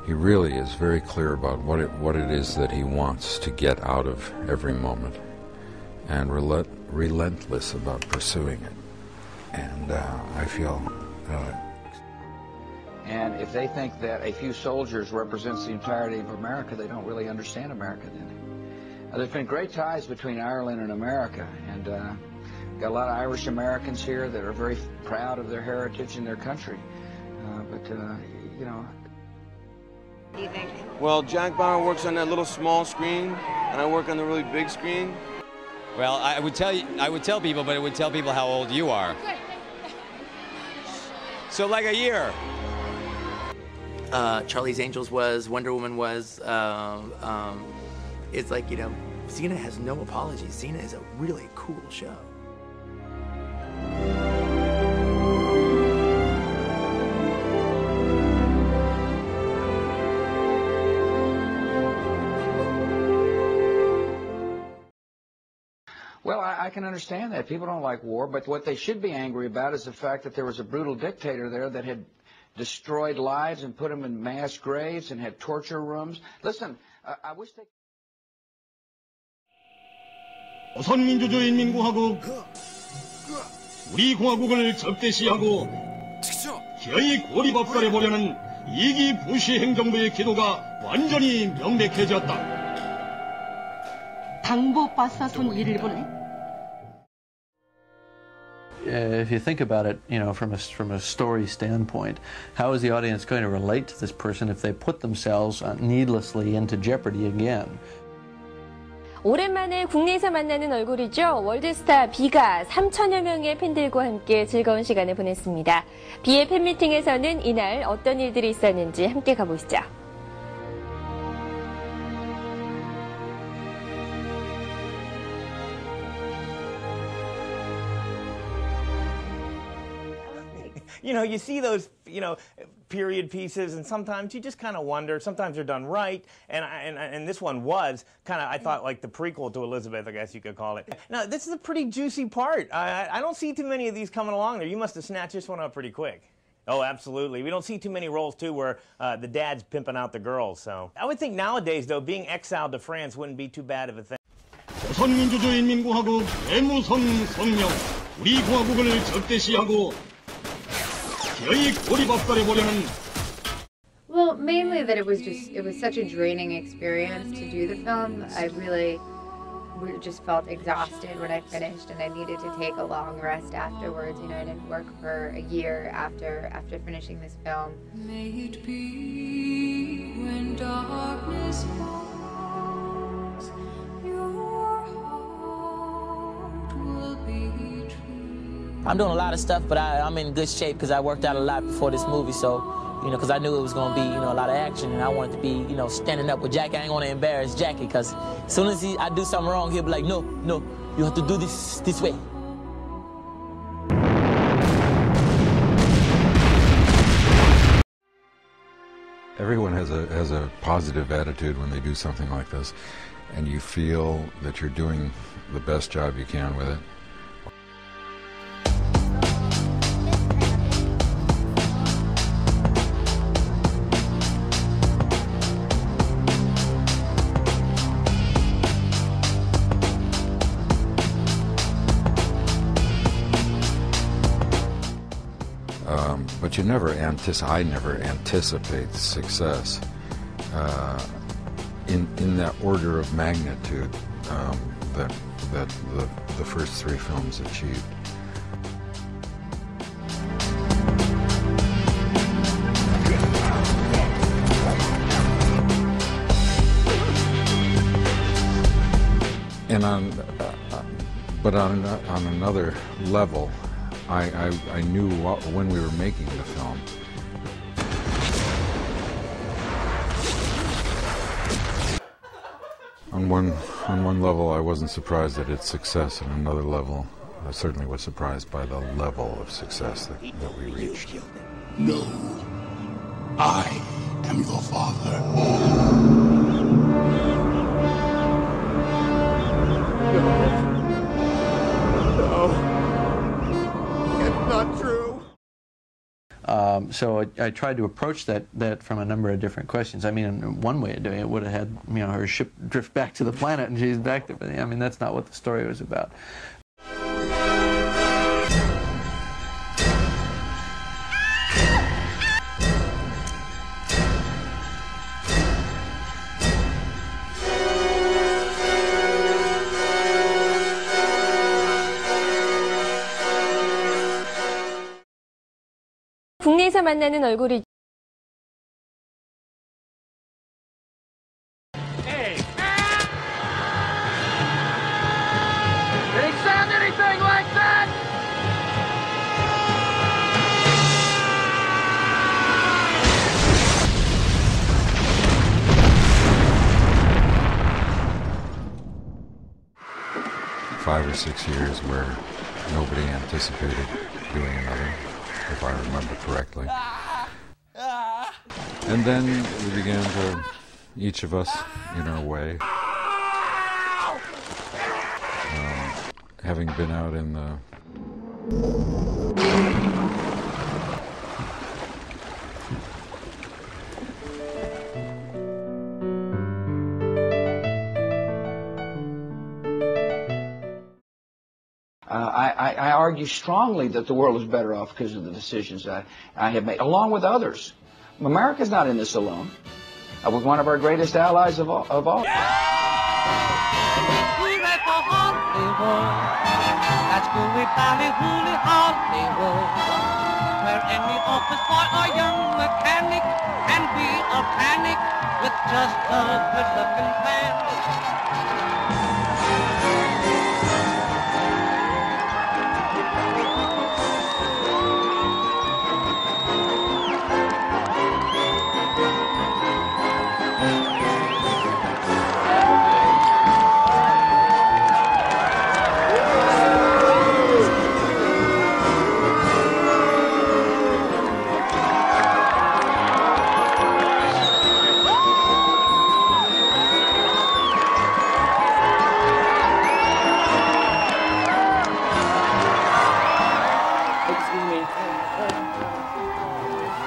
He really is very clear about what it is that he wants to get out of every moment, and relentless about pursuing it. And I feel. And if they think that a few soldiers represents the entirety of America, they don't really understand America then. There's been great ties between Ireland and America, and got a lot of Irish Americans here that are very proud of their heritage and their country. You know. What do you think? Well, Jack Bauer works on that little small screen, and I work on the really big screen. Well, I would tell people, but it would tell people how old you are. So like a year. Charlie's Angels was, Wonder Woman was. It's like, you know, Xena has no apologies. Xena is a really cool show. Well, I can understand that. People don't like war, but what they should be angry about is the fact that there was a brutal dictator there that had destroyed lives and put them in mass graves and had torture rooms. Listen, I wish they... 조선민주주의인민공화국 우리 공화국을 적대시하고 기어이 고리밥살해보려는 이기 부시 행정부의 기도가 완전히 명백해졌다. 당보빠사손 일본에. If you think about it, you know, from a story standpoint, how is the audience going to relate to this person if they put themselves needlessly into jeopardy again? 오랜만에 국내에서 만나는 얼굴이죠. 월드스타 비가 3천여 명의 팬들과 함께 즐거운 시간을 보냈습니다. 비의 팬미팅에서는 이날 어떤 일들이 있었는지 함께 가보시죠. You know, you see those, you know, period pieces, and sometimes you just kind of wonder. Sometimes they're done right, and this one was kind of, I thought, like the prequel to Elizabeth, I guess you could call it. Now, this is a pretty juicy part. I don't see too many of these coming along there. You must have snatched this one up pretty quick. Oh, absolutely. We don't see too many roles, too, where the dad's pimping out the girls. So I would think nowadays, though, being exiled to France wouldn't be too bad of a thing. 조선민주주의인민공화국 대무선 성명 우리 공화국을 적대시하고 Well, mainly that it was such a draining experience to do the film. I really just felt exhausted when I finished, and I needed to take a long rest afterwards. You know, I didn't work for a year after finishing this film. May it be when darkness falls, your heart will be true. I'm doing a lot of stuff, but I'm in good shape because I worked out a lot before this movie. So, you know, because I knew it was going to be, you know, a lot of action, and I wanted to be, you know, standing up with Jackie. I ain't going to embarrass Jackie because as soon as I do something wrong, he'll be like, no, you have to do this way. Everyone has a positive attitude when they do something like this, and you feel that you're doing the best job you can with it. but I never anticipate success in that order of magnitude that the first three films achieved. And on another level, I knew when we were making the film. On one level, I wasn't surprised at its success. On another level, I certainly was surprised by the level of success that we reached. No, I am your father. No, it's not true. So I tried to approach that from a number of different questions. I mean, one way of doing it would have had her ship drift back to the planet and she's back there. But I mean, that's not what the story was about. 국내에서 만나는 얼굴이 Hey! Did he sound anything like that? Five or 6 years where nobody anticipated doing another, if I remember correctly. And then we began to, each of us in our way, having been out in the I argue strongly that the world is better off because of the decisions I have made, along with others. America's not in this alone. We're one of our greatest allies of all. That's good with Hollywood, Hollywood, where any office boy or young mechanic can be a panic with just a good-looking man.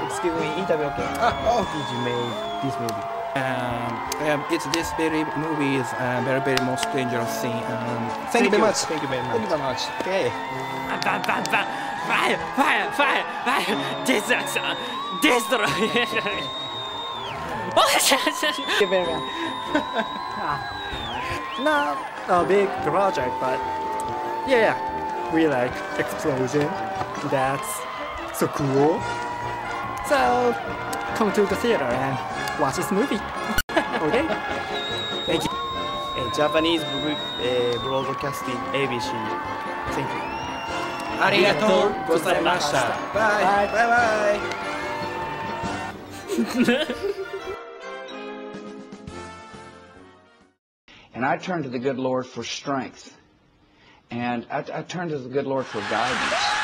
Excuse me, interview, okay? Did you make this movie? This very movie is very most dangerous thing. Thank you very much. Thank you very much. Thank you very much. Okay. Fire! Fire! Fire! Fire! Destruction! Destroy! Thank you very much. Not a big project, but yeah, we like explosion. That's so cool. So come to the theater and watch this movie. Okay? Thank you. Japanese broadcasting ABC. Thank you. ありがとうございました。Bye. Bye. And I turned to the good Lord for strength. And I turned to the good Lord for guidance.